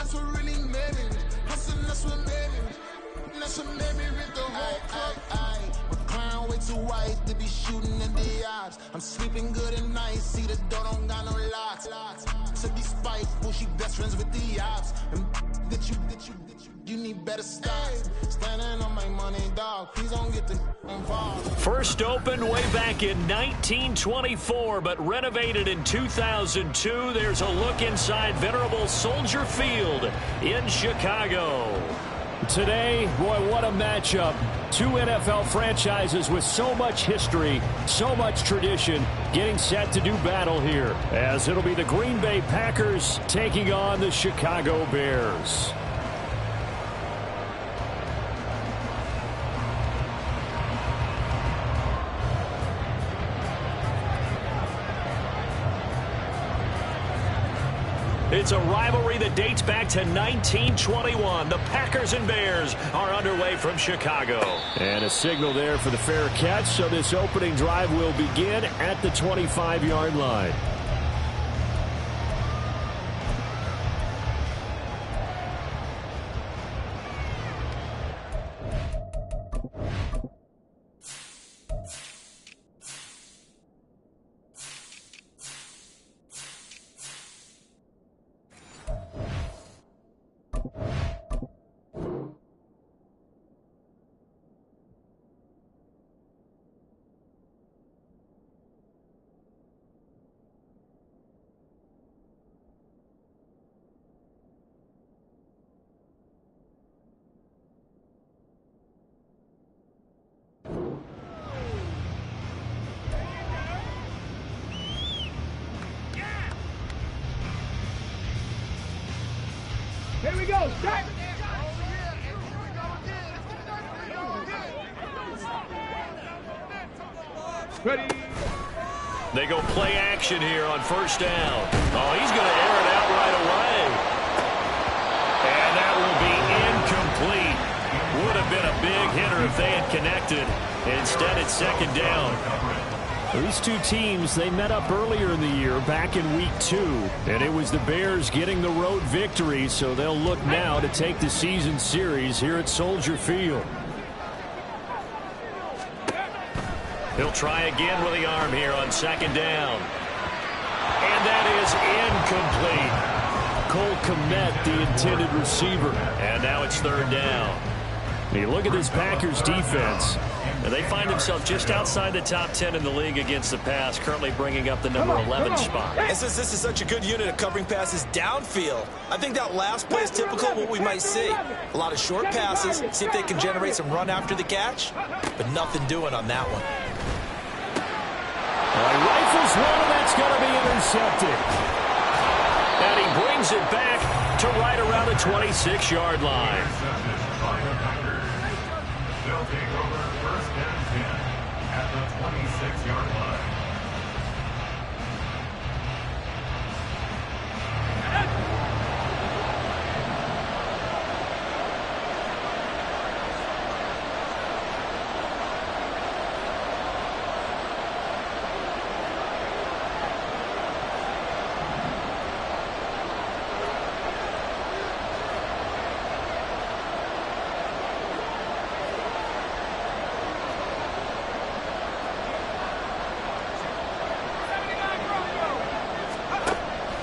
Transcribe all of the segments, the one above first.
that's what really made me. Hustling, that's what made me. That's what made me with the whole club. My crown way too white to be shooting in the eyes. I'm sleeping good at night, see the door don't got no locks. To be spiteful, she best friends with the ops. And you need better stocks. Standing on my money, dog. Please don't get involved. First opened way back in 1924, but renovated in 2002. There's a look inside venerable Soldier Field in Chicago. Today, boy, what a matchup. Two NFL franchises with so much history, so much tradition, getting set to do battle here, as it'll be the Green Bay Packers taking on the Chicago Bears. It's a rivalry that dates back to 1921. The Packers and Bears are underway from Chicago. And a signal there for the fair catch, so this opening drive will begin at the 25-yard line. Here we go, start! Ready? They go play action here on first down. Oh, he's going to air it out right away. And that will be incomplete. Would have been a big hitter if they had connected. Instead, it's second down. These two teams, they met up earlier in the year, back in week 2, and it was the Bears getting the road victory, so they'll look now to take the season series here at Soldier Field. He'll try again with the arm here on second down. And that is incomplete. Cole Kmet, the intended receiver. And now it's third down. You look at this Packers defense. And they find themselves just outside the top 10 in the league against the pass, currently bringing up the number 11 spot. And since this is such a good unit of covering passes downfield, I think that last play is typical of what we might see. A lot of short passes, see if they can generate some run after the catch, but nothing doing on that one. Rifles one, and that's going to be intercepted. And he brings it back to right around the 26-yard line. They'll take over first and 10 at the 26-yard line.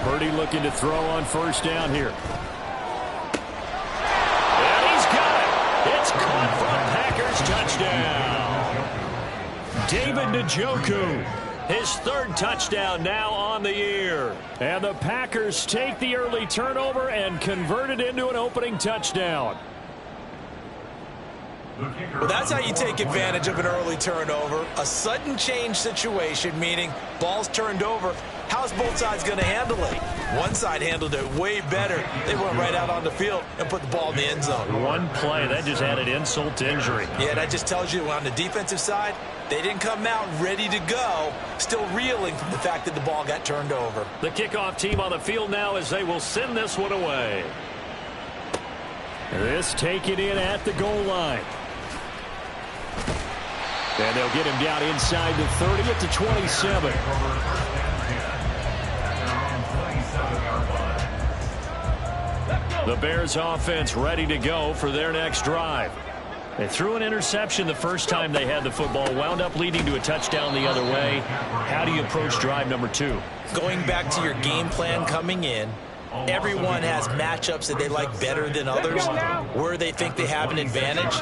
Purdy looking to throw on first down here. And he's got it. It's caught for a Packers touchdown. David Njoku, his third touchdown now on the year. And the Packers take the early turnover and convert it into an opening touchdown. Well, that's how you take advantage of an early turnover. A sudden change situation, meaning ball's turned over. How's both sides going to handle it? One side handled it way better. They went right out on the field and put the ball in the end zone. One play, that just added insult to injury. Yeah, that just tells you on the defensive side, they didn't come out ready to go, still reeling from the fact that the ball got turned over. The kickoff team on the field now as they will send this one away. This taken in at the goal line. And they'll get him down inside the 30 at the 27. Let's go. The Bears offense ready to go for their next drive. They threw an interception the first time they had the football, wound up leading to a touchdown the other way. How do you approach drive number 2? Going back to your game plan coming in, everyone has matchups that they like better than others, where they think they have an advantage.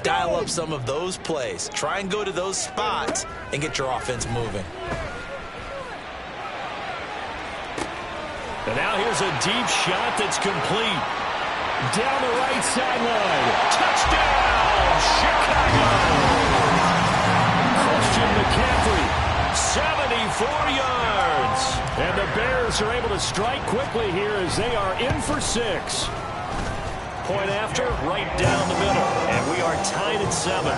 Dial up some of those plays. Try and go to those spots and get your offense moving. And now here's a deep shot that's complete. Down the right sideline. Touchdown, Chicago! Christian McCaffrey, 74 yards. And the Bears are able to strike quickly here as they are in for 6. Point after, right down the middle. And we are tied at 7.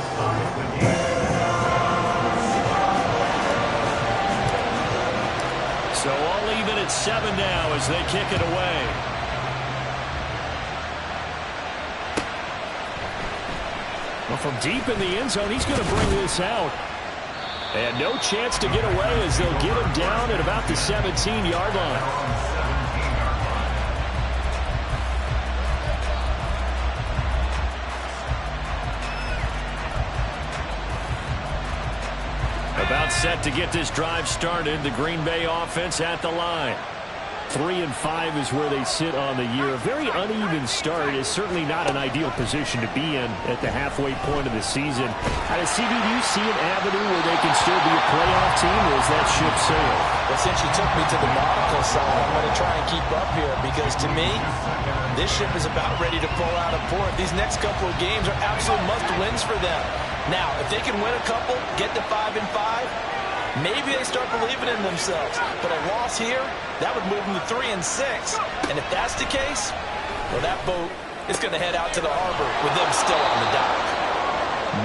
So all even at 7 now as they kick it away. Well, from deep in the end zone, he's going to bring this out. And no chance to get away as they'll get him down at about the 17-yard line. About set to get this drive started. The Green Bay offense at the line. 3-5 is where they sit on the year. A very uneven start is certainly not an ideal position to be in at the halfway point of the season. Out of CB, do you see an avenue where they can still be a playoff team, or is that ship sailed? Well, since you took me to the nautical side, I'm going to try and keep up here because to me, this ship is about ready to pull out of port. These next couple of games are absolute must-wins for them. Now, if they can win a couple, get to 5-5, maybe they start believing in themselves. But a loss here, that would move them to 3-6. And if that's the case, well, that boat is going to head out to the harbor with them still on the dock.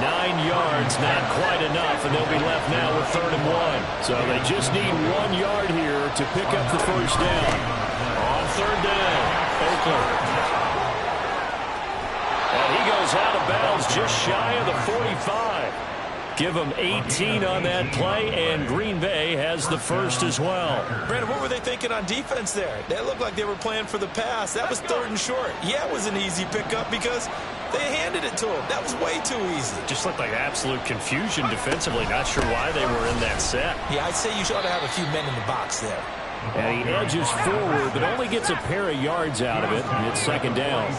9 yards, not quite enough, and they'll be left now with 3rd and 1. So they just need 1 yard here to pick up the first down. On 3rd down, Oakland. And he goes out of bounds just shy of the 45. Give them 18 on that play, and Green Bay has the first as well. Brandon, what were they thinking on defense there? They looked like they were playing for the pass. That was 3rd and short. Yeah, it was an easy pickup because they handed it to him. That was way too easy. Just looked like absolute confusion defensively. Not sure why they were in that set. Yeah, I'd say you ought to have a few men in the box there. And he edges forward, but only gets a pair of yards out of it. And it's 2nd down.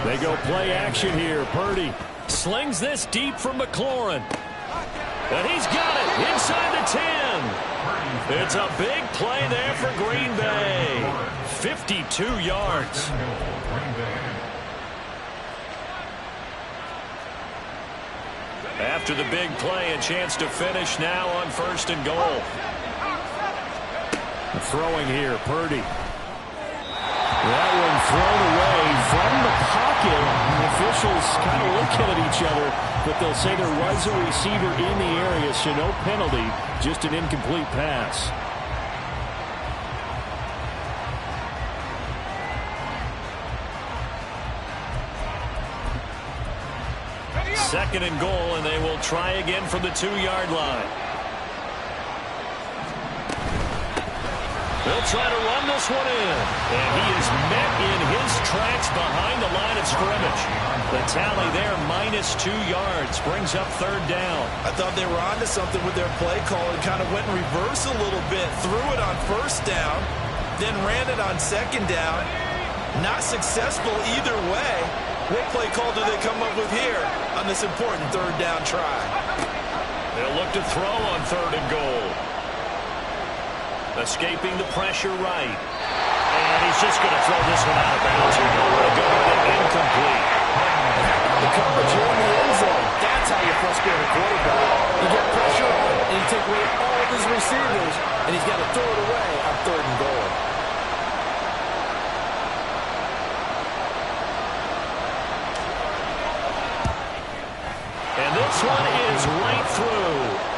They go play action here. Purdy slings this deep from McLaurin. And he's got it inside the 10. It's a big play there for Green Bay. 52 yards. After the big play, a chance to finish now on 1st and goal. Throwing here, Purdy. That one thrown away from the pocket. The officials kind of looking at each other, but they'll say there was a receiver in the area, so no penalty, just an incomplete pass. Second and goal, and they will try again from the 2-yard line. They'll try to run this one in. And he is met in his tracks behind the line of scrimmage. The tally there, -2 yards, brings up 3rd down. I thought they were onto something with their play call and kind of went in reverse a little bit. Threw it on 1st down, then ran it on 2nd down. Not successful either way. What play call do they come up with here on this important 3rd down try? They'll look to throw on 3rd and goal. Escaping the pressure right. And he's just going to throw this one out of bounds here. Nowhere to go with it. Incomplete. The coverage here in the end zone. That's how you frustrate a quarterback. You get pressure on him, and you take away all of his receivers, and he's got to throw it away on 3rd and goal. And this one is right through.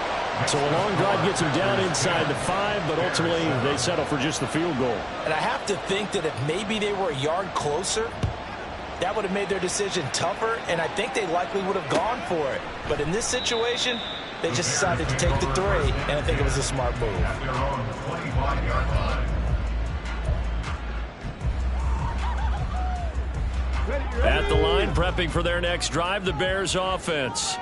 So a long drive gets him down inside the 5, but ultimately they settle for just the field goal. And I have to think that if maybe they were a yard closer, that would have made their decision tougher, and I think they likely would have gone for it. But in this situation, they just decided to take the 3, and I think it was a smart move. At the line, prepping for their next drive, the Bears offense.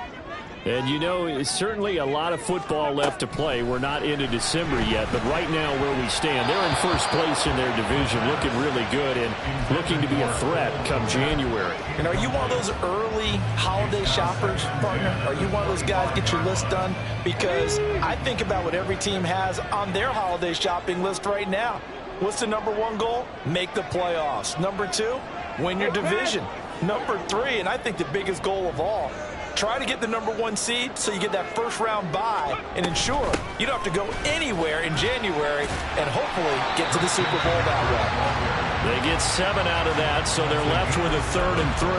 And, you know, it's certainly a lot of football left to play. We're not into December yet, but right now where we stand, they're in first place in their division, looking really good and looking to be a threat come January. And are you one of those early holiday shoppers, partner? Are you one of those guys get your list done? Because I think about what every team has on their holiday shopping list right now. What's the number one goal? Make the playoffs. Number two, win your division. Number three, and I think the biggest goal of all, try to get the number one seed so you get that first round bye and ensure you don't have to go anywhere in January and hopefully get to the Super Bowl that way. They get 7 out of that, so they're left with a 3rd and 3.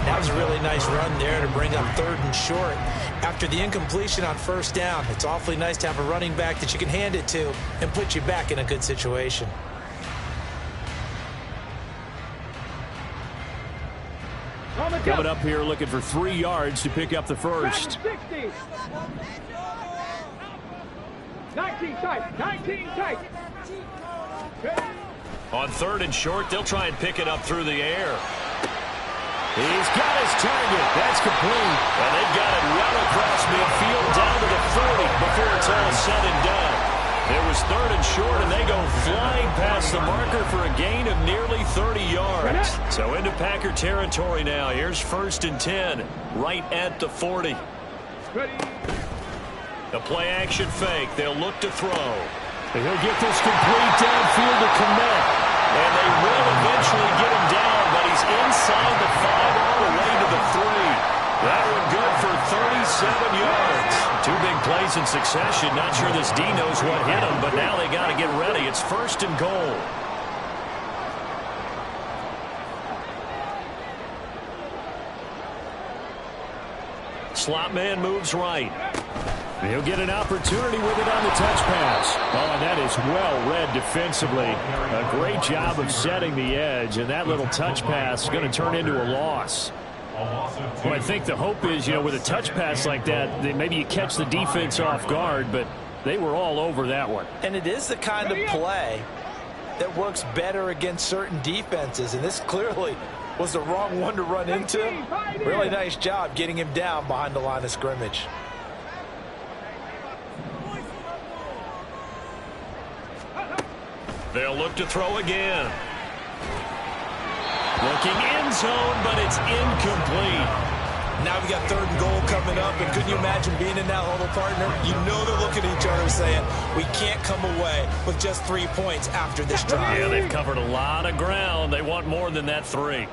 That was a really nice run there to bring up 3rd and short. After the incompletion on first down, it's awfully nice to have a running back that you can hand it to and put you back in a good situation. Coming up here looking for 3 yards to pick up the first. 19 tight. 19 tight. On 3rd and short, they'll try and pick it up through the air. He's got his target. That's complete. And they've got it well across midfield down to the 40 before it's all said and done. It was 3rd and short, and they go flying past the marker for a gain of nearly 30 yards. So into Packer territory now. Here's 1st and 10, right at the 40. The play-action fake. They'll look to throw. And he'll get this complete downfield to Kmet. And they will eventually get him down, but he's inside the 5 all the way to the 3. That one good for 37 yards. 2 big plays in succession. Not sure this D knows what hit him, but now they got to get ready. It's 1st and goal. Slot man moves right. He'll get an opportunity with it on the touch pass. Oh, and that is well read defensively. A great job of setting the edge, and that little touch pass is going to turn into a loss. Well, I think the hope is, you know, with a touch pass like that, maybe you catch the defense off guard, but they were all over that one. And it is the kind of play that works better against certain defenses, and this clearly was the wrong one to run into. Really nice job getting him down behind the line of scrimmage. They'll look to throw again. Looking end zone, but it's incomplete. Now we got 3rd and goal coming up, and couldn't you imagine being in that huddle, partner? You know they're looking at each other saying, we can't come away with just 3 points after this drive. Yeah, they've covered a lot of ground. They want more than that 3.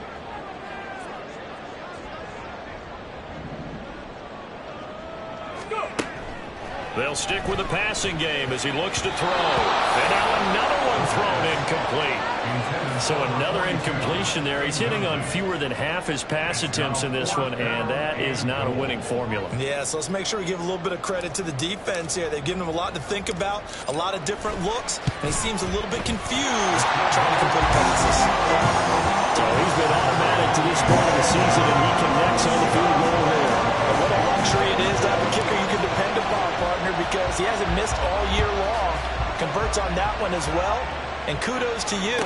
They'll stick with the passing game as he looks to throw. And now another one thrown incomplete. So another incompletion there. He's hitting on fewer than half his pass attempts in this one, and that is not a winning formula. Yeah, so let's make sure we give a little bit of credit to the defense here. They've given him a lot to think about, a lot of different looks, and he seems a little bit confused trying to complete passes. So he's been automatic to this point of the season, and he connects on the field goal here. And what a luxury it is to have a kicker you can depend upon, partner, because he hasn't missed all year long. Converts on that one as well. And kudos to you.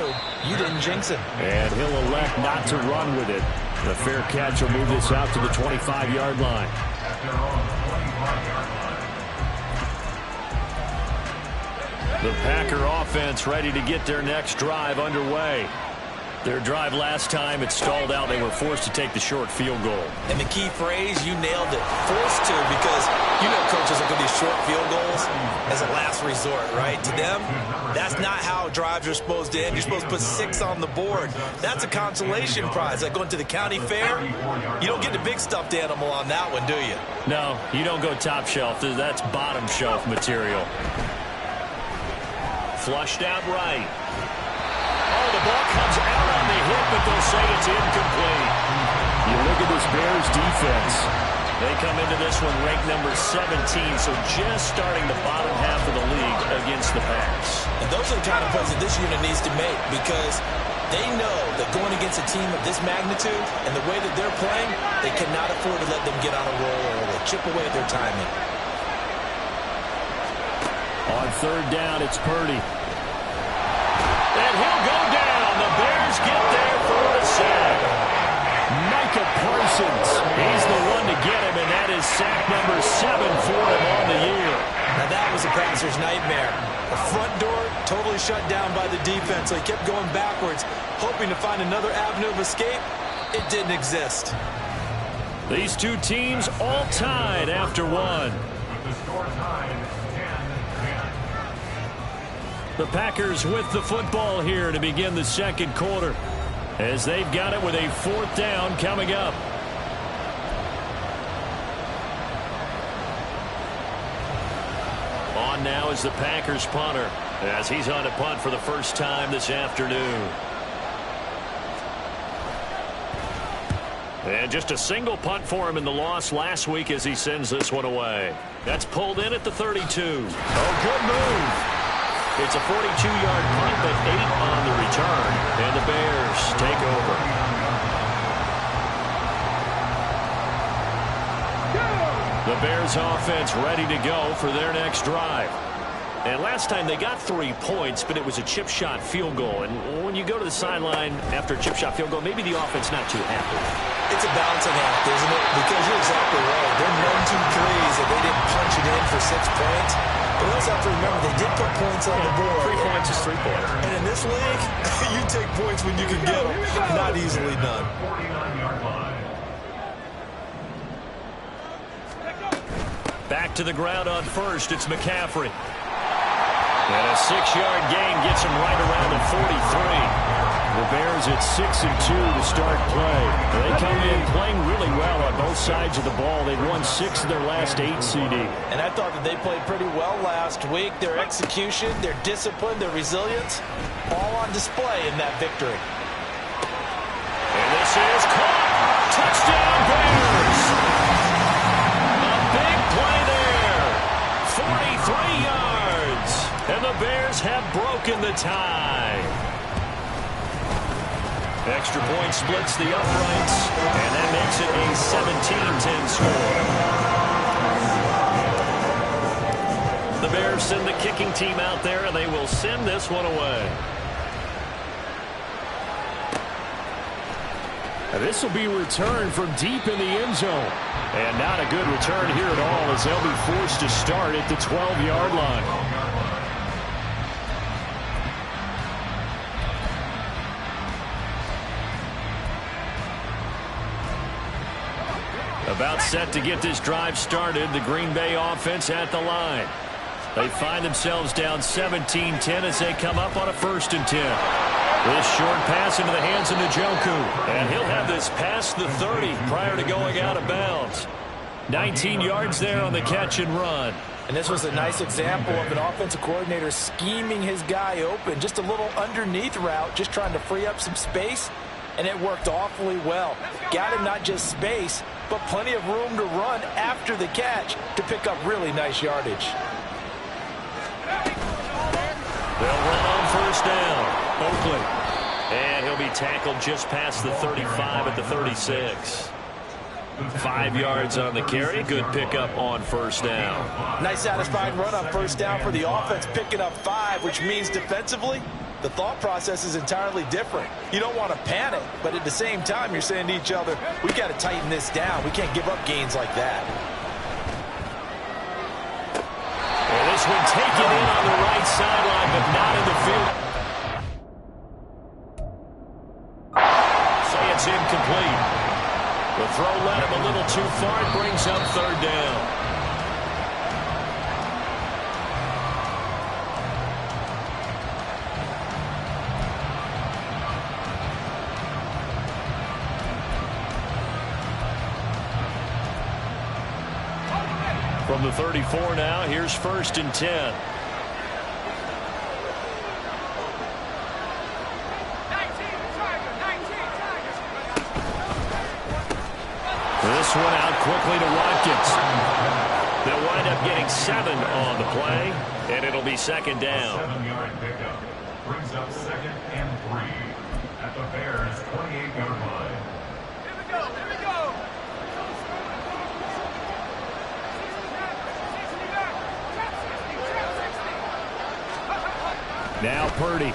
You didn't jinx it. And he'll elect not to run with it. The fair catch will move this out to the 25-yard line. The Packer offense ready to get their next drive underway. Their drive last time, it stalled out. They were forced to take the short field goal. And the key phrase, you nailed it. Forced to, because you know coaches look at these short field goals as a last resort, right? To them, that's not how drives are supposed to end. You're supposed to put 6 on the board. That's a consolation prize. Like going to the county fair, you don't get the big stuffed animal on that one, do you? No, you don't go top shelf. That's bottom shelf material. Flushed out right. Oh, the ball comes out on the hit, but they'll say it's incomplete. You look at this Bears defense. They come into this one ranked number 17, so just starting the bottom half of the league against the pass. And those are the kind of plays that this unit needs to make, because they know that going against a team of this magnitude and the way that they're playing, they cannot afford to let them get on a roll early. Chip away at their timing. On 3rd down, it's Purdy. And he'll go down. The Bears get there for a sack. Micah Parsons. He's the one to get him, and that is sack number 7 for him on the year. Now that was a passer's nightmare. The front door totally shut down by the defense, so he kept going backwards, hoping to find another avenue of escape. It didn't exist. These two teams all tied after one. With the score tied 10-10. The Packers with the football here to begin the second quarter, as they've got it with a 4th down coming up. On now is the Packers punter, as he's on to punt for the first time this afternoon. And just a single punt for him in the loss last week as he sends this one away. That's pulled in at the 32. Oh, good move. It's a 42-yard punt, but 8 on the return. And the Bears take over. The Bears offense ready to go for their next drive. And last time they got 3 points, but it was a chip shot field goal. And when you go to the sideline after a chip shot field goal, maybe the offense not too happy. It's a balancing act, isn't it? Because you're exactly right. They're 1-2-3s that they didn't punch it in for 6 points. But we also have to remember they did put points on the board. 3 points is 3 points. And in this league, you take points when you can get them. Not easily done. 49-yard line. Back to the ground on first. It's McCaffrey. And a 6-yard gain gets him right around the 43. The Bears at 6-2 to start play. They come in playing really well on both sides of the ball. They've won 6 of their last 8, CD. And I thought that they played pretty well last week. Their execution, their discipline, their resilience, all on display in that victory. And this is caught. Touchdown, Bears. A big play there. 43 yards. And the Bears have broken the tie. Extra point splits the uprights, and that makes it a 17-10 score. The Bears send the kicking team out there, and they will send this one away. And this will be returned from deep in the end zone. And not a good return here at all, as they'll be forced to start at the 12-yard line. About set to get this drive started, the Green Bay offense at the line. They find themselves down 17-10 as they come up on a 1st and 10. This short pass into the hands of Njoku. And he'll have this past the 30 prior to going out of bounds. 19 yards there on the catch and run. And this was a nice example of an offensive coordinator scheming his guy open. Just a little underneath route, just trying to free up some space. And it worked awfully well. Got him not just space, but plenty of room to run after the catch to pick up really nice yardage. They'll run on 1st down. Oakley. And he'll be tackled just past the 35 at the 36. 5 yards on the carry. Good pickup on 1st down. Nice satisfying run on 1st down for the offense, picking up 5, which means defensively, the thought process is entirely different. You don't want to panic, but at the same time, you're saying to each other, we got to tighten this down. We can't give up gains like that. And this one taken in on the right sideline, but not in the field. Say it's incomplete. The throw led him a little too far. It brings up 3rd down. From the 34 now, here's 1st and 10. This one out quickly to Watkins. They'll wind up getting 7 on the play, and it'll be 2nd down. 7-yard pickup brings up 2nd and 3 at the Bears' 28-yard line. Here we go, here we go. Now Purdy.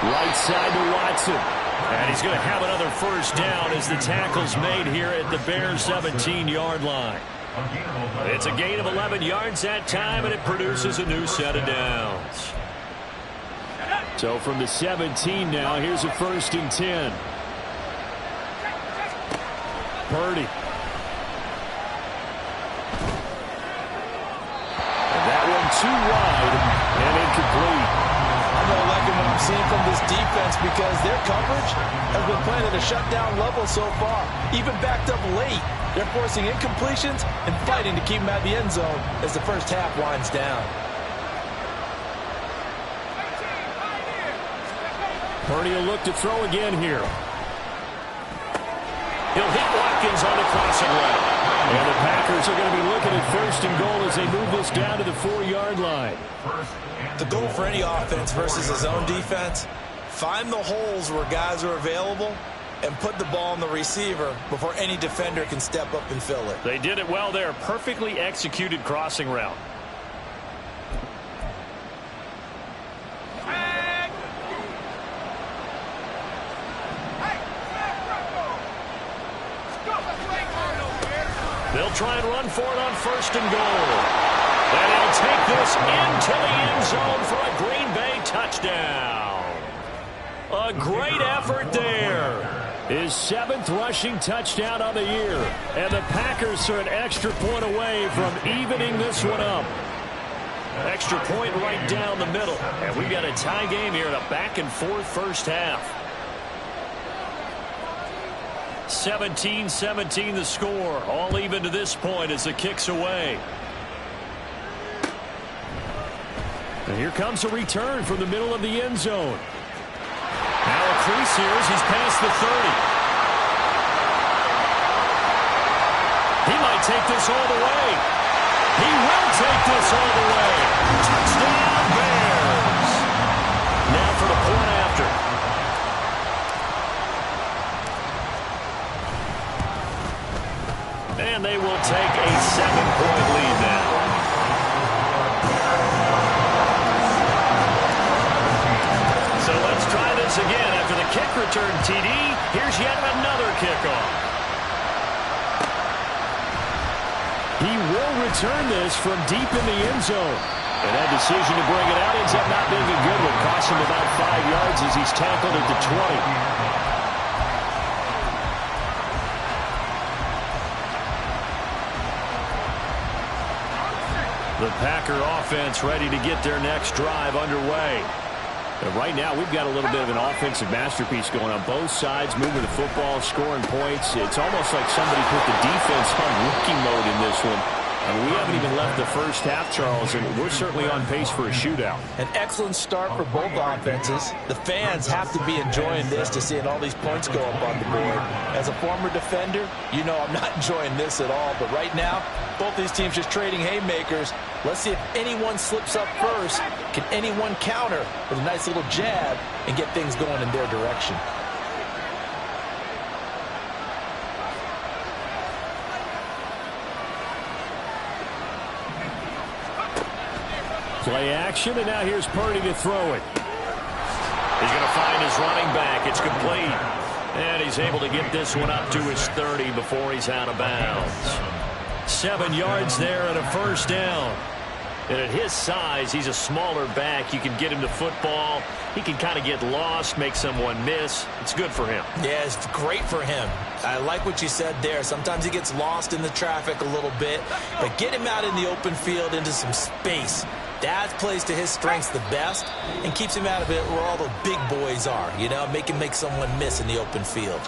Right side to Watson. And he's going to have another first down as the tackle's made here at the Bears' 17-yard line. It's a gain of 11 yards that time, and it produces a new set of downs. So from the 17 now, here's a 1st and 10. Purdy. And that one too wide and incomplete. I'm really liking what I'm seeing from this defense because their coverage has been playing at a shutdown level so far. Even backed up late, they're forcing incompletions and fighting to keep them at the end zone as the first half winds down. Purdy will look to throw again here. He'll hit Watkins on the crossing route. And the Packers are going to be looking at 1st and goal as they move this down to the 4-yard line. The goal for any offense versus a zone defense, find the holes where guys are available and put the ball on the receiver before any defender can step up and fill it. They did it well there. Perfectly executed crossing route. They'll try and run for it on 1st and goal. And he'll take this into the end zone for a Green Bay touchdown. A great effort there. His 7th rushing touchdown on the year. And the Packers are an extra point away from evening this one up. Extra point right down the middle. And we've got a tie game here in a back-and-forth first half. 17-17 the score. All even to this point as the kick's away. And here comes a return from the middle of the end zone. Now a crease here as he's past the 30. He might take this all the way. He will take this all the way. Touchdown Bears. Now for the point after. And they will take a 7-point lead now. So let's try this again. After the kick return TD, here's yet another kickoff. He will return this from deep in the end zone. And that decision to bring it out ends up not being a good one. Costs him about 5 yards as he's tackled at the 20. The Packer offense ready to get their next drive underway. And right now, we've got a little bit of an offensive masterpiece going on both sides, moving the football, scoring points. It's almost like somebody put the defense on rookie mode in this one. I mean, we haven't even left the first half, Charles, and we're certainly on pace for a shootout. An excellent start for both offenses. The fans have to be enjoying this to seeing all these points go up on the board. As a former defender, you know I'm not enjoying this at all. But right now, both these teams just trading haymakers. Let's see if anyone slips up first. Can anyone counter with a nice little jab and get things going in their direction? Play action, and now here's Purdy to throw it. He's going to find his running back. It's complete. And he's able to get this one up to his 30 before he's out of bounds. 7 yards there and a first down. And at his size, he's a smaller back. You can get him the football. He can kind of get lost, make someone miss. It's good for him. Yeah, it's great for him. I like what you said there. Sometimes he gets lost in the traffic a little bit. But get him out in the open field into some space. That plays to his strengths the best and keeps him out of it where all the big boys are. You know, make him make someone miss in the open field.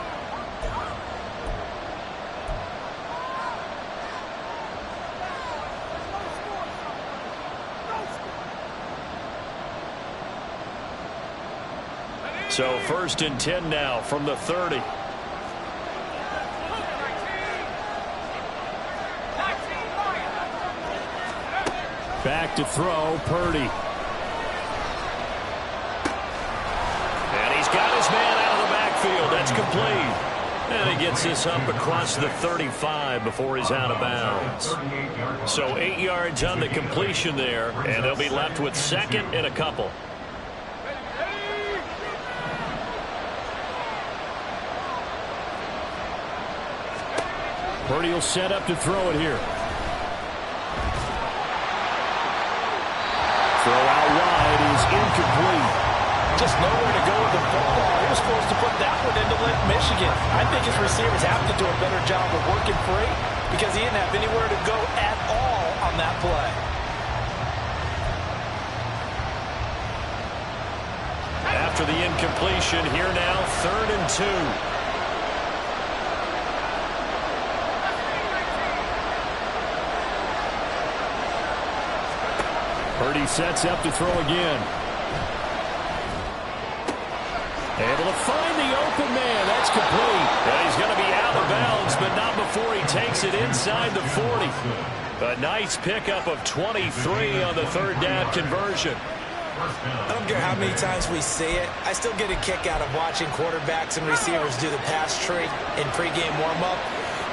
So 1st and 10 now from the 30. Back to throw, Purdy. And he's got his man out of the backfield. That's complete. And he gets this up across the 35 before he's out of bounds. So 8 yards on the completion there, and they'll be left with 2nd and a couple. Purdy will set up to throw it here. Throw out wide is incomplete. Just nowhere to go with the football. He was supposed to put that one into Lake Michigan. I think his receivers have to do a better job of working free because he didn't have anywhere to go at all on that play. After the incompletion, here now, 3rd and 2. Purdy sets up to throw again. Able to find the open man. That's complete. And he's going to be out of bounds, but not before he takes it inside the 40. A nice pickup of 23 on the 3rd down conversion. I don't care how many times we see it. I still get a kick out of watching quarterbacks and receivers do the pass tree in pregame warm-up.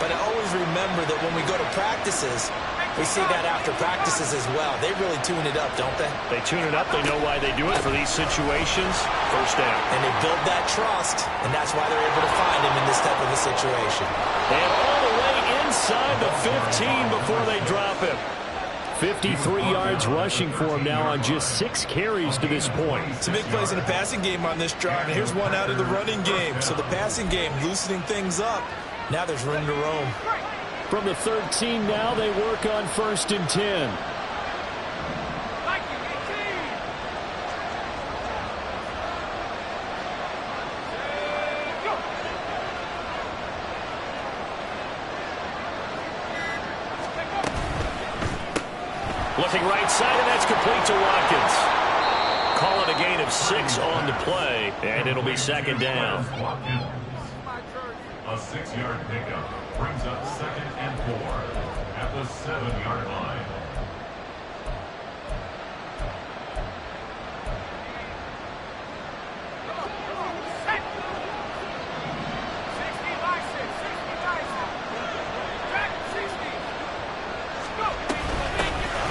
But I always remember that when we go to practices, we see that after practices as well. They really tune it up, don't they? They tune it up. They know why they do it for these situations. 1st down. And they build that trust, and that's why they're able to find him in this type of a situation. And all the way inside the 15 before they drop him. 53 yards rushing for him now on just 6 carries to this point. Some big plays in the passing game on this drive. And here's one out of the running game. So the passing game loosening things up. Now there's room to roam. From the 13 now, they work on 1st and 10. Looking right side, and that's complete to Watkins. Call it a gain of 6 on the play, and it'll be 2nd down. A 6-yard pickup brings up 2nd and 4 at the 7-yard line.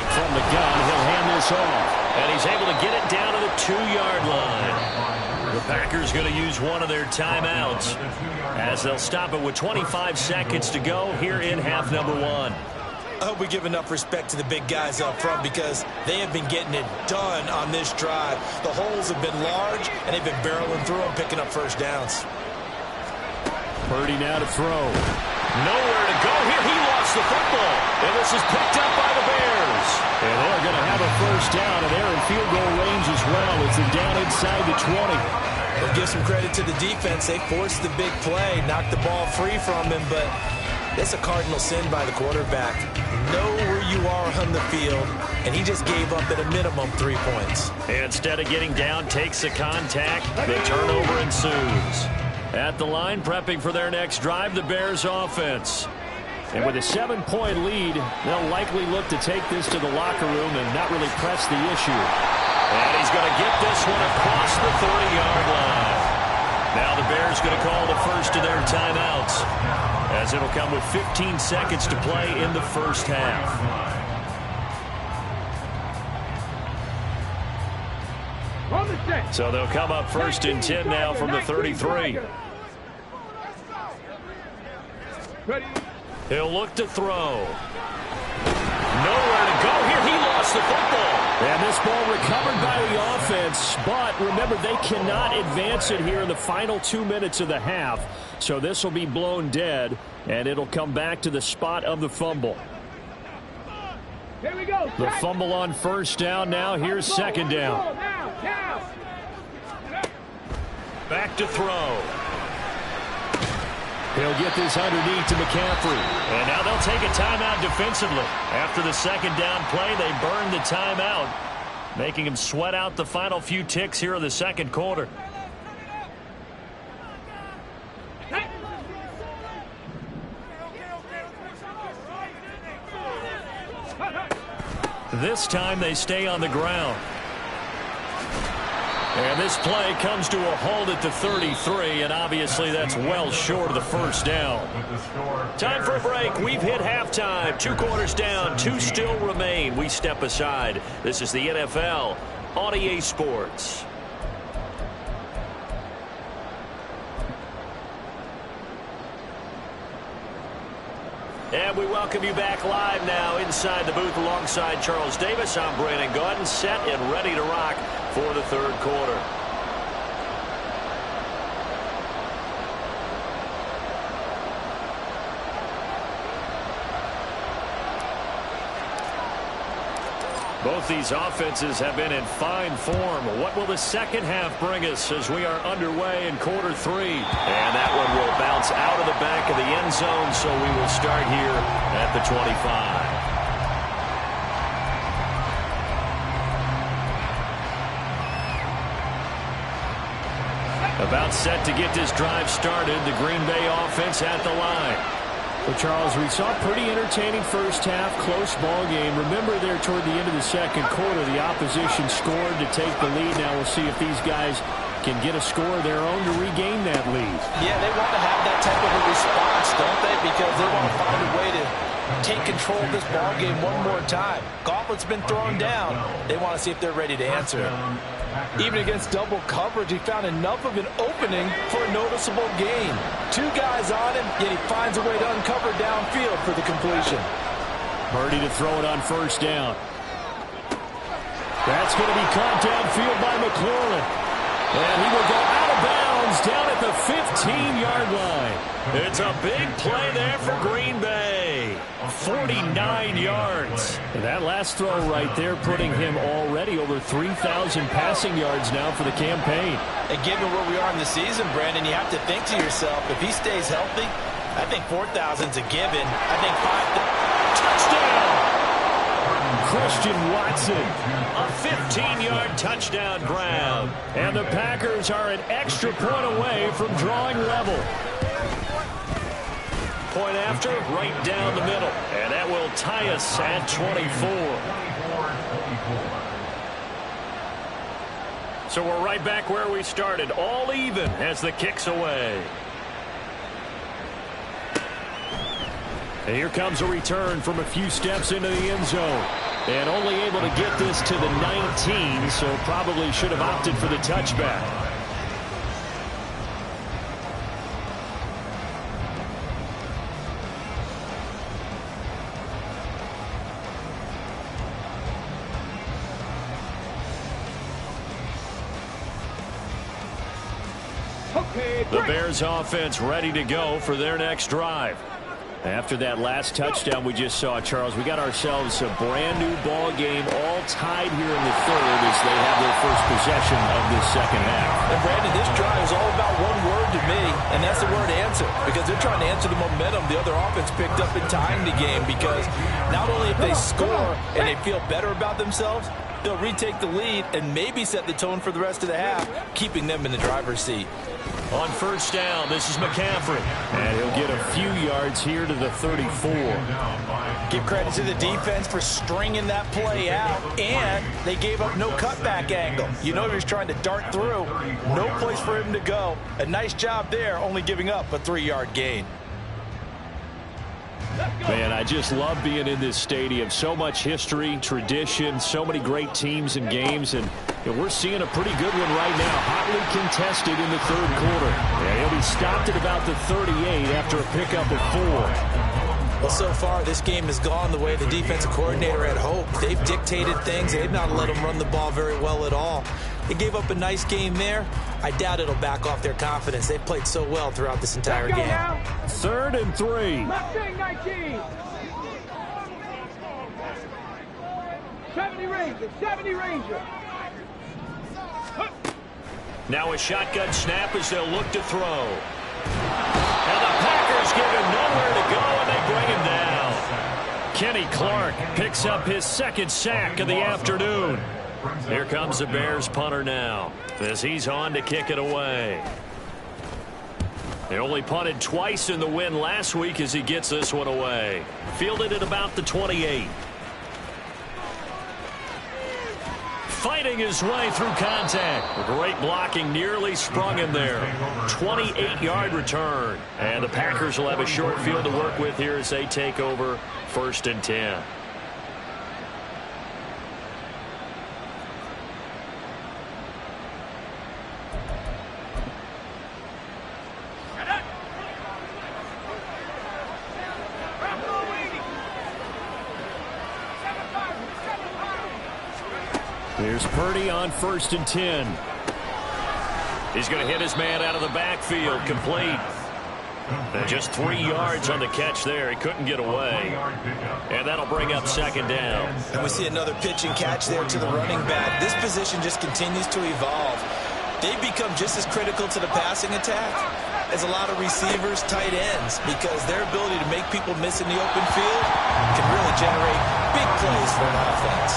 From the gun, he'll hand this off. And he's able to get it down to the 2-yard line. The Packers going to use one of their timeouts as they'll stop it with 25 seconds to go here in half number 1. I hope we give enough respect to the big guys up front because they have been getting it done on this drive. The holes have been large, and they've been barreling through them, picking up 1st downs. Purdy now to throw. Nowhere to go here. He lost the football. And this is picked up by the Bears. And they're going to have a 1st down, and they're in field goal range as well. It's a down inside the 20. We'll give some credit to the defense. They forced the big play, knocked the ball free from him, but it's a cardinal sin by the quarterback. Know where you are on the field, and he just gave up at a minimum 3 points. Instead of getting down, takes the contact. The turnover ensues. At the line, prepping for their next drive, the Bears offense. And with a 7-point lead, they'll likely look to take this to the locker room and not really press the issue. And he's going to get this one across the 30-yard line. Now the Bears going to call the first of their timeouts, as it'll come with 15 seconds to play in the 1st half. So they'll come up 1st and 10 now from the 33. He'll look to throw. Nowhere to go here. He lost the football. And this ball recovered by the offense. But remember, they cannot advance it here in the final 2 minutes of the half. So this will be blown dead, and it'll come back to the spot of the fumble. Here we go. The fumble on 1st down now. Here's 2nd down. Back to throw. He'll get this underneath to McCaffrey. And now they'll take a timeout defensively. After the 2nd down play, they burn the timeout, making him sweat out the final few ticks here in the 2nd quarter. This time they stay on the ground. And this play comes to a halt at the 33, and obviously that's well short of the 1st down. Time for a break. We've hit halftime. 2 quarters down, 2 still remain. We step aside. This is the NFL on EA Sports. And we welcome you back live now inside the booth alongside Charles Davis. I'm Brandon Gaudin, set and ready to rock for the third quarter. Both these offenses have been in fine form. What will the second half bring us as we are underway in quarter three? And that one will bounce out of the back of the end zone, so we will start here at the 25. About set to get this drive started. The Green Bay offense at the line. Well, Charles, we saw a pretty entertaining first half, close ball game. Remember there toward the end of the second quarter, the opposition scored to take the lead. Now we'll see if these guys can get a score of their own to regain that lead. Yeah, they want to have that type of a response, don't they? Because they want to find a way to take control of this ball game one more time. Gauntlet's been thrown down. They want to see if they're ready to answer it. Even against double coverage, he found enough of an opening for a noticeable gain. Two guys on him, yet he finds a way to uncover downfield for the completion. Purdy to throw it on first down. That's going to be caught downfield by McLaurin. And he will go out of bounds down at the 15-yard line. It's a big play there for Green Bay. 49 yards. And that last throw right there putting him already over 3,000 passing yards now for the campaign. And given where we are in the season, Brandon, you have to think to yourself, if he stays healthy, I think 4,000's a given. I think 5,000. Touchdown! Christian Watson. A 15-yard touchdown grab. And the Packers are an extra point away from drawing level. Point after, right down the middle. And that will tie us at 24. So we're right back where we started, all even as the kick's away. And here comes a return from a few steps into the end zone. And only able to get this to the 19, so probably should have opted for the touchback. The Bears offense ready to go for their next drive. After that last touchdown we just saw, Charles, we got ourselves a brand new ball game, all tied here in the third as they have their first possession of this second half. And Brandon, this drive is all about one word to me, and that's the word answer. Because they're trying to answer the momentum the other offense picked up in tying the game. Because not only if they score and they feel better about themselves, they'll retake the lead and maybe set the tone for the rest of the half, keeping them in the driver's seat. On first down, this is McCaffrey. And he'll get a few yards here to the 34. Give credit to the defense for stringing that play out, and they gave up no cutback angle. You know he was trying to dart through. No place for him to go. A nice job there, only giving up a 3-yard gain. Man, I just love being in this stadium. So much history, tradition, so many great teams and games, and we're seeing a pretty good one right now, hotly contested in the third quarter. Yeah, he'll be stopped at about the 38 after a pickup of 4. Well, so far, this game has gone the way the defensive coordinator had hoped. They've dictated things. They've not let them run the ball very well at all. They gave up a nice game there. I doubt it'll back off their confidence. They've played so well throughout this entire game. 3rd and 3. 19. 70 Ranger. Now a shotgun snap as they'll look to throw. And the Packers give him nowhere to go, and they bring him down. Kenny Clark picks up his second sack of the afternoon. Here comes the Bears punter now as he's on to kick it away. They only punted twice in the win last week as he gets this one away. Fielded at about the 28. Fighting his way through contact. Great blocking, nearly sprung him there. 28-yard return. And the Packers will have a short field to work with here as they take over 1st and 10. Here's Purdy on 1st and 10. He's going to hit his man out of the backfield, complete. And just 3 yards on the catch there. He couldn't get away. And that'll bring up 2nd down. And we see another pitch and catch there to the running back. This position just continues to evolve. They've become just as critical to the passing attack as a lot of receivers, tight ends, because their ability to make people miss in the open field can really generate big plays for an offense.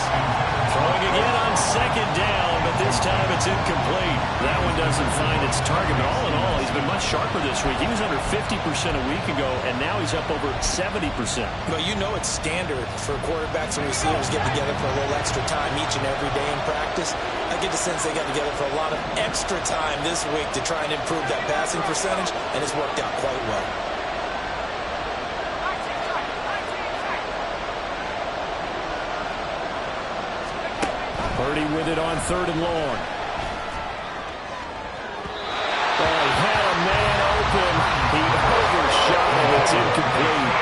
Throwing again on 2nd down, but this time it's incomplete. That one doesn't find its target, but all in all, he's been much sharper this week. He was under 50% a week ago, and now he's up over 70%. Well, you know it's standard for quarterbacks and receivers get together for a little extra time each and every day in practice. I get the sense they got together for a lot of extra time this week to try and improve that passing percentage, and it's worked out quite well. Purdy with it on 3rd and long. Oh, he had a man open. He overshot him. It's incomplete.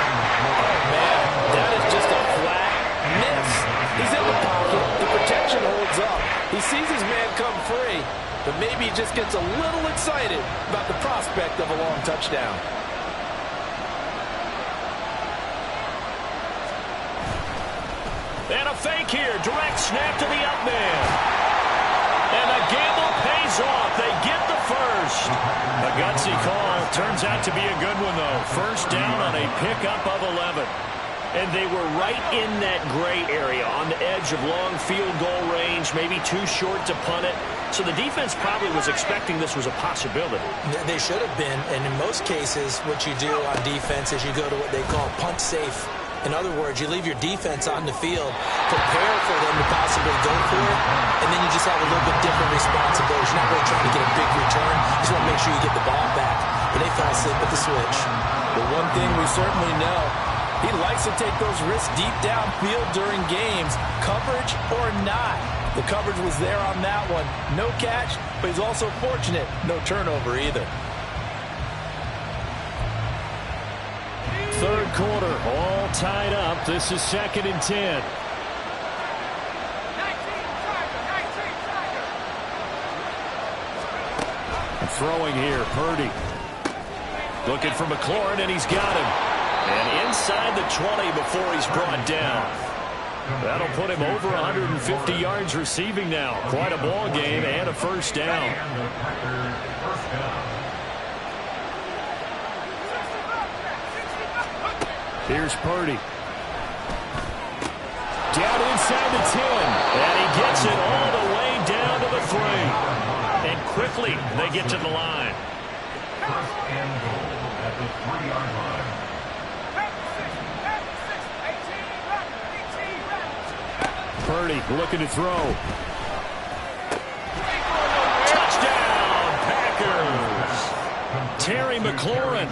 Man, that is just a flat miss. He's in the pocket. The protection holds up. He sees his man come free, but maybe he just gets a little excited about the prospect of a long touchdown. And a fake here. Direct snap to the up man. And the gamble pays off. They get the first. A gutsy call. Turns out to be a good one, though. 1st down on a pickup of 11. And they were right in that gray area on the edge of long field goal range, maybe too short to punt it. So the defense probably was expecting this was a possibility. They should have been, and in most cases, what you do on defense is you go to what they call punt safe. In other words, you leave your defense on the field, prepare for them to possibly go for it, and then you just have a little bit different responsibility. You're not really trying to get a big return. You just want to make sure you get the ball back. But they fell asleep with the switch. The one thing we certainly know, he likes to take those risks deep downfield during games, coverage or not. The coverage was there on that one. No catch, but he's also fortunate. No turnover either. 3rd quarter, all tied up. This is 2nd and 10. Throwing here, Purdy. Looking for McLaurin, and he's got him. And inside the 20 before he's brought down. That'll put him over 150 yards receiving now. Quite a ball game and a 1st down. Here's Purdy. Down inside the 10. And he gets it all the way down to the 3. And quickly they get to the line. 1st and goal at the 3-yard line. Purdy looking to throw. Touchdown, Packers. Terry McLaurin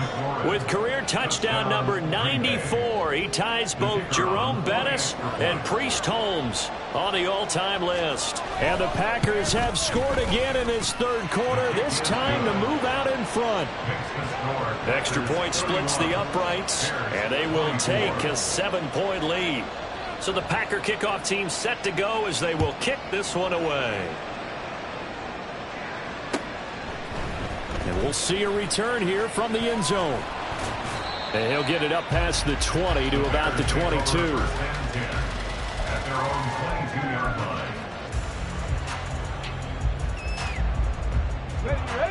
with career touchdown number 94. He ties both Jerome Bettis and Priest Holmes on the all-time list. And the Packers have scored again in this 3rd quarter, this time to move out in front. Extra point splits the uprights, and they will take a 7-point lead. So the Packer kickoff team set to go as they will kick this one away. And we'll see a return here from the end zone. And he'll get it up past the 20 to about the 22. At their own 22-yard line.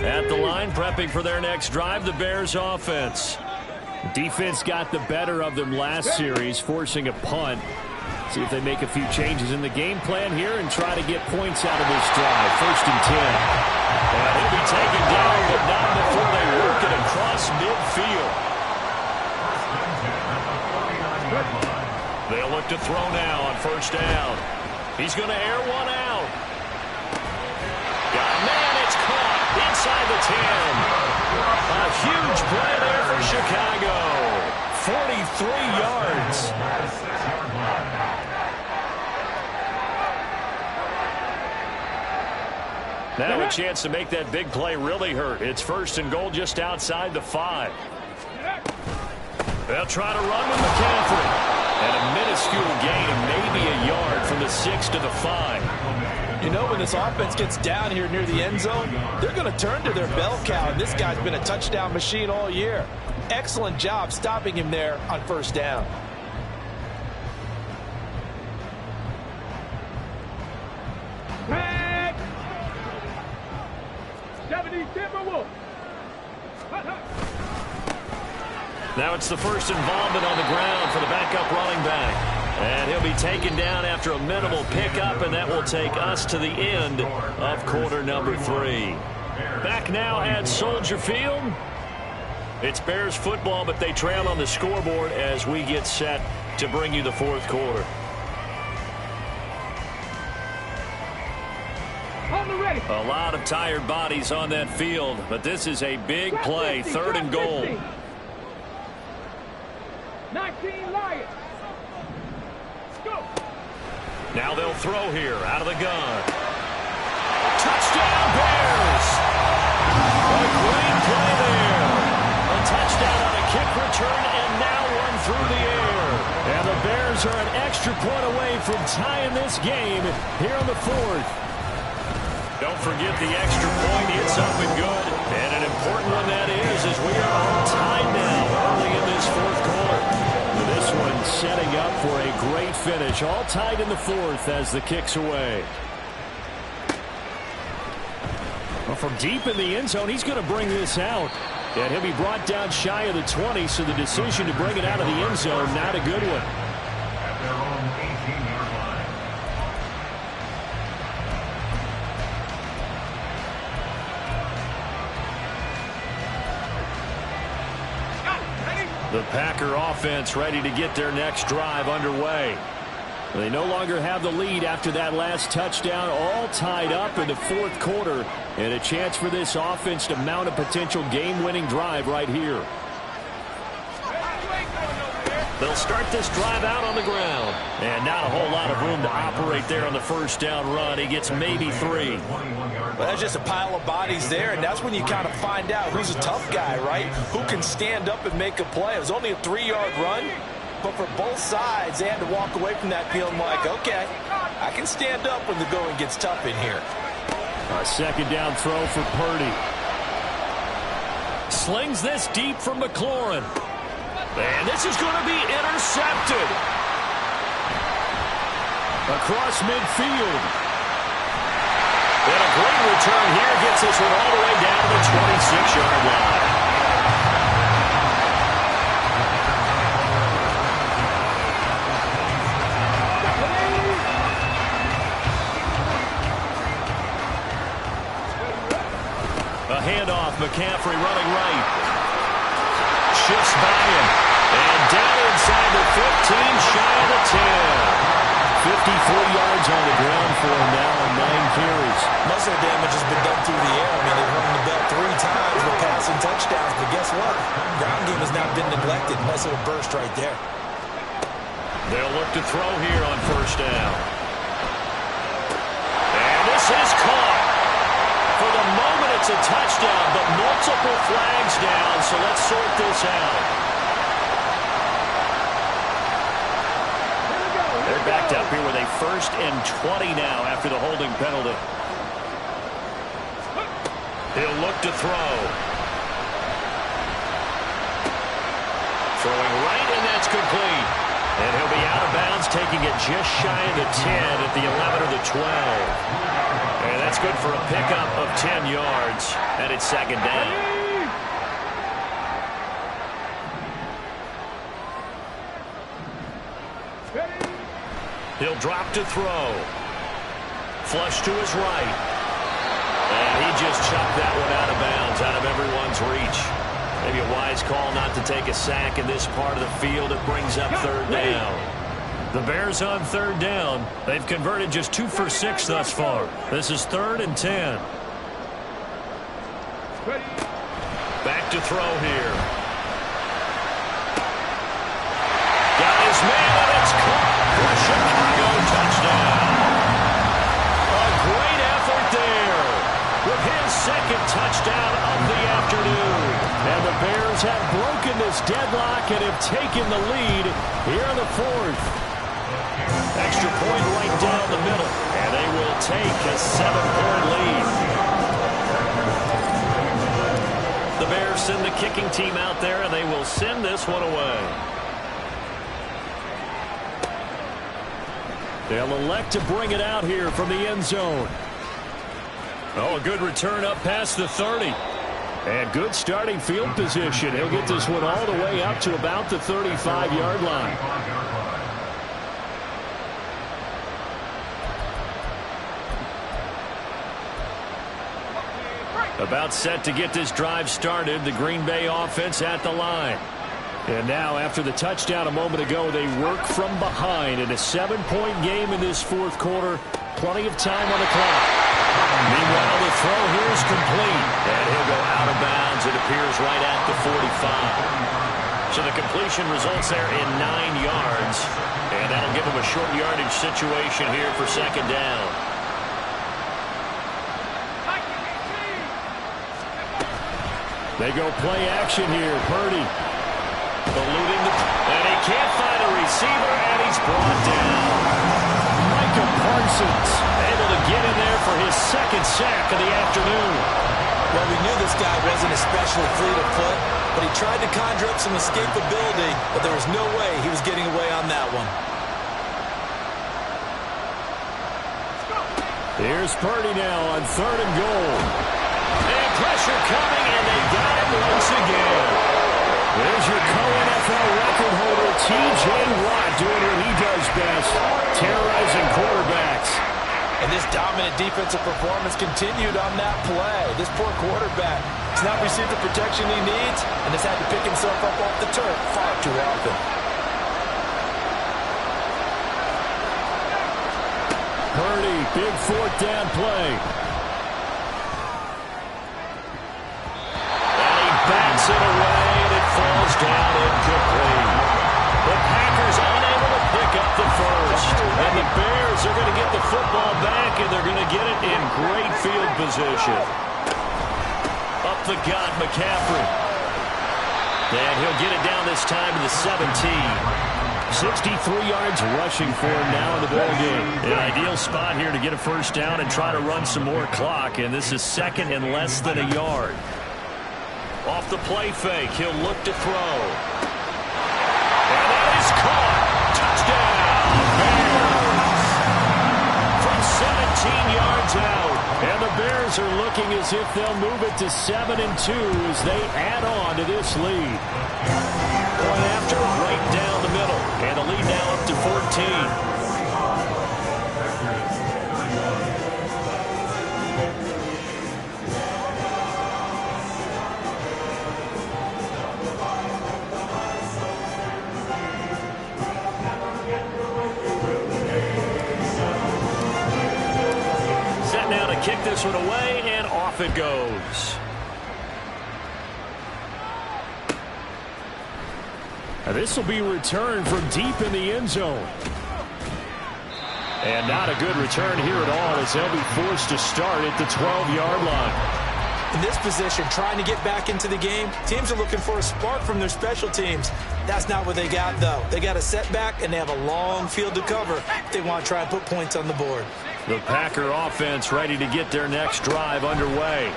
At the line, prepping for their next drive, the Bears offense. Defense got the better of them last series, forcing a punt. See if they make a few changes in the game plan here and try to get points out of this drive. 1st and 10. And he'll be taken down, but not before they work it across midfield. They'll look to throw now on 1st down. He's going to air one out. Got a man, it's caught inside the 10. A huge play there for Chicago. 43 yards. Now a chance to make that big play really hurt. It's 1st and goal just outside the 5. They'll try to run with McCaffrey. And a minuscule gain of maybe a yard from the 6 to the 5. You know, when this offense gets down here near the end zone, they're going to turn to their bell cow, and this guy's been a touchdown machine all year. Excellent job stopping him there on first down. Tag! 70 Timberwolves. Now it's the first involvement on the ground for the backup running back. And he'll be taken down after a minimal pickup, and that will take us to the end of quarter number 3. Back now at Soldier Field. It's Bears football, but they trail on the scoreboard as we get set to bring you the fourth quarter. A lot of tired bodies on that field, but this is a big play, 3rd and goal. 19 Lions. Go. Now they'll throw here out of the gun. Touchdown Bears! A great play there. A touchdown on a kick return and now one through the air. And the Bears are an extra point away from tying this game here in the 4th. Don't forget the extra point. It's up and good. And an important one that is as we are all tied now early in this 4th quarter. This one setting up for a great finish. All tied in the 4th as the kick's away. Well, from deep in the end zone, he's going to bring this out. And he'll be brought down shy of the 20, so the decision to bring it out of the end zone, not a good one. At their own 18-yard line. The Packer offense ready to get their next drive underway. They no longer have the lead after that last touchdown, all tied up in the 4th quarter, and a chance for this offense to mount a potential game-winning drive right here. They'll start this drive out on the ground, and not a whole lot of room to operate there on the first down run. He gets maybe 3. Well, that's just a pile of bodies there, and that's when you kind of find out who's a tough guy, right? Who can stand up and make a play. It was only a 3-yard run, but for both sides, they had to walk away from that feeling like, okay, I can stand up when the going gets tough in here. A second down throw for Purdy. Slings this deep from McLaurin. And this is going to be intercepted. Across midfield. And a great return here gets this one all the way down to the 26-yard line. A handoff, McCaffrey running right. Shifts by him. And down inside the 15, shy of the 10. 54 yards on the ground for him now on 9 carries. Muscle damage has been done through the air. I mean, they've run the bell 3 times with passing touchdowns, but guess what? Ground game has not been neglected. Nice little burst right there. They'll look to throw here on first down. And this is caught. For the moment, it's a touchdown, but multiple flags down, so let's sort this out. They're backed up here with a 1st and 20 now after the holding penalty. He'll look to throw. Throwing right, and that's complete. And he'll be out of bounds, taking it just shy of the 10 at the 11 or the 12. And that's good for a pickup of 10 yards, and it's 2nd down. He'll drop to throw. Flush to his right. And he just chucked that one out of bounds, out of everyone's reach. Maybe a wise call not to take a sack in this part of the field. It brings up 3rd down. The Bears on 3rd down. They've converted just 2 for 6 thus far. This is 3rd and 10. Back to throw here. Got his man, and it's caught. Chicago touchdown. A great effort there with his 2nd touchdown of the afternoon. And the Bears have broken this deadlock and have taken the lead here in the 4th. Extra point right down the middle. And they will take a a 7-point lead. The Bears send the kicking team out there, and they will send this one away. They'll elect to bring it out here from the end zone. Oh, a good return up past the 30. And good starting field position. He'll get this one all the way up to about the 35-yard line. About set to get this drive started. The Green Bay offense at the line. And now, after the touchdown a moment ago, they work from behind in a 7-point game in this fourth quarter. Plenty of time on the clock. Meanwhile, the throw here is complete. And he'll go out of bounds. It appears right at the 45. So the completion results there in 9 yards. And that'll give him a short yardage situation here for second down. They go play action here. Purdy eluding and he can't find a receiver, and he's brought down. Micah Parsons able to get in there for his second sack of the afternoon. Well, we knew this guy wasn't especially fleet of foot, but he tried to conjure up some escapability, but there was no way he was getting away on that one. Here's Purdy now on 3rd and goal. And pressure coming, and they got him once again. There's your co-NFL record holder, T.J. Watt, doing what he does best, terrorizing quarterbacks. And this dominant defensive performance continued on that play. This poor quarterback has not received the protection he needs and has had to pick himself up off the turf far too often. Purdy, big 4th down play. And he bats it away, and it falls down incomplete. The Packers unable to pick up the first. And the Bears are going to get the football back, and they're going to get it in great field position. Up the gut, McCaffrey. And he'll get it down this time to the 17. 63 yards rushing for him now in the ball game. An ideal spot here to get a first down and try to run some more clock, and this is second and less than a yard. Off the play fake, he'll look to throw. And that is caught. Touchdown, Bears. From 17 yards out. And the Bears are looking as if they'll move it to 7-2 as they add on to this lead. Point after, right down the middle. And the lead now up to 14. Kick this one away, and off it goes. Now this will be returned from deep in the end zone. And not a good return here at all as they'll be forced to start at the 12-yard line. In this position, trying to get back into the game, teams are looking for a spark from their special teams. That's not what they got, though. They got a setback, and they have a long field to cover if they want to try and put points on the board. The Packer offense ready to get their next drive underway.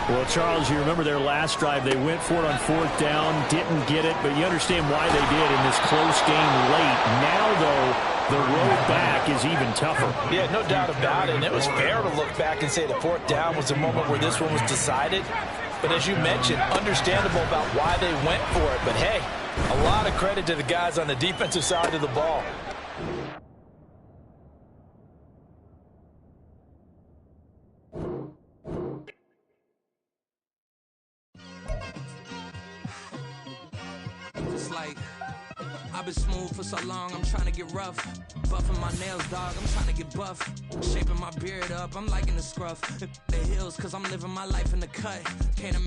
Well, Charles, you remember their last drive. They went for it on 4th down, didn't get it, but you understand why they did in this close game late. Now, though, the road back is even tougher. Yeah, no doubt about it. And it was fair to look back and say the 4th down was the moment where this one was decided. But as you mentioned, understandable about why they went for it. But, hey, a lot of credit to the guys on the defensive side of the ball. It's like I've been smooth for so long, I'm trying to get rough. Buffing my nails, dog, I'm trying to get buff. Shaping my beard up, I'm liking the scruff. The hills, cause I'm living my life in the cut. Can't imagine